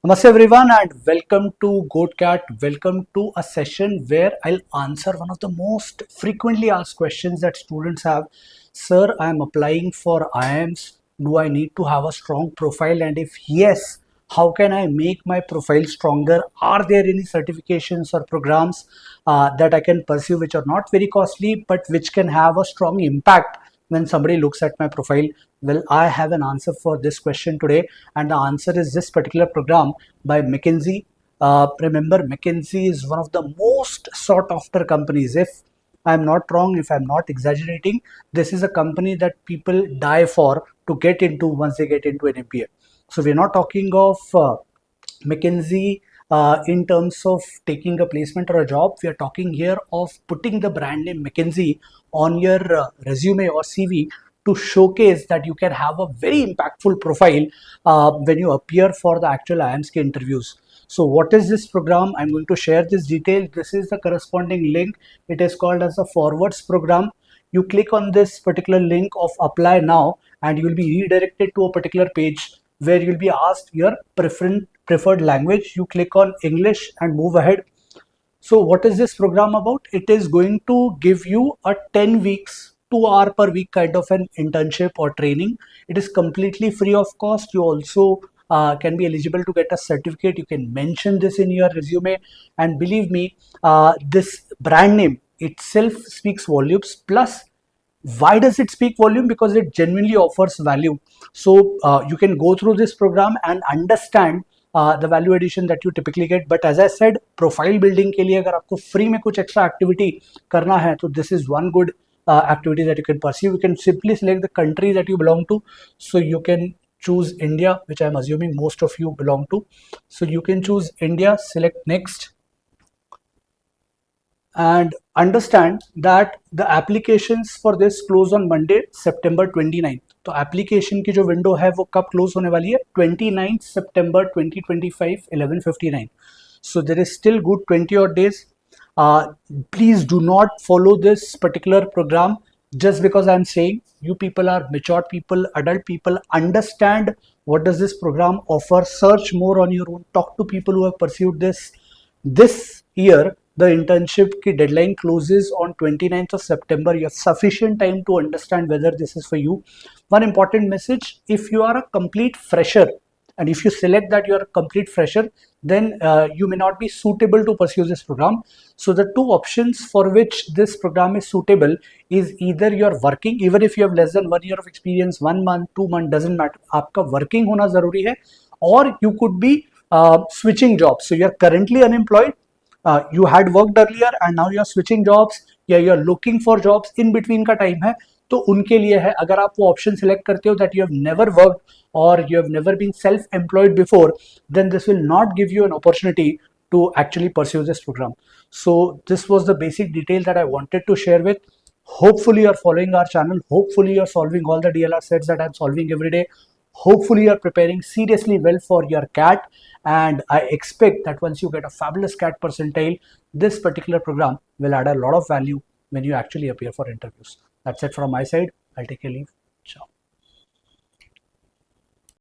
Namaste everyone and welcome to GoatCat. Welcome to a session where I'll answer one of the most frequently asked questions that students have. Sir, I am applying for IIMs. Do I need to have a strong profile? And if yes, how can I make my profile stronger? Are there any certifications or programs that I can pursue which are not very costly but which can have a strong impact when somebody looks at my profile? Well, I have an answer for this question today, and the answer is this particular program by McKinsey. Remember, McKinsey is one of the most sought after companies. If I'm not wrong, if I'm not exaggerating, this is a company that people die for to get into once they get into an MBA. So we're not talking of McKinsey in terms of taking a placement or a job. We are talking here of putting the brand name McKinsey on your resume or CV to showcase that you can have a very impactful profile when you appear for the actual IIMSK interviews. So what is this program? I'm going to share this detail. This is the corresponding link. It is called as a Forwards program. You click on this particular link of apply now and you will be redirected to a particular page where you'll be asked your preferred language. You click on English and move ahead. So what is this program about? It is going to give you a 10 weeks, 2 hour per week kind of an internship or training. It is completely free of cost. You also can be eligible to get a certificate. You can mention this in your resume, and believe me, this brand name itself speaks volumes. Plus, why does it speak volume? Because it genuinely offers value. So you can go through this program and understand the value addition that you typically get. But as I said, profile building के लिए अगर आपको free में कुछ extra activity करना है, तो this is one good activity that you can pursue. You can simply select the country that you belong to. So you can choose India, which I'm assuming most of you belong to. So you can choose India, select next, and understand that the applications for this close on Monday, September 29th. तो application की जो window है वो कब close होने वाली है? 29 सितंबर 2025 11:59. So there is still good 20 odd days. Please do not follow this particular program just because I'm saying. You people are mature people, adult people. Understand what does this program offer. Search more on your own. Talk to people who have pursued this year. The internship ki deadline closes on 29th of September. You have sufficient time to understand whether this is for you. One important message: if you are a complete fresher, and if you select that you are a complete fresher, then you may not be suitable to pursue this program. So the two options for which this program is suitable is either you are working, even if you have less than 1 year of experience, 1 month, 2 months, doesn't matter. आपका working होना जरूरी है. Or you could be switching jobs. So you are currently unemployed. You had worked earlier and now you are switching jobs, या you are looking for jobs, in between का time है, तो उनके लिए है. अगर आप वो ऑप्शन सिलेक्ट करते हो that you have never worked or you have never been self-employed before, then this will not give you an opportunity to actually pursue this program. So this was the basic detail that I wanted to share with. Hopefully you are following our channel. Hopefully you are solving all the DLR sets that I'm solving every day. Hopefully you are preparing seriously well for your CAT, and I expect that once you get a fabulous CAT percentile, this particular program will add a lot of value when you actually appear for interviews. That's it from my side. I'll take a leave. Ciao.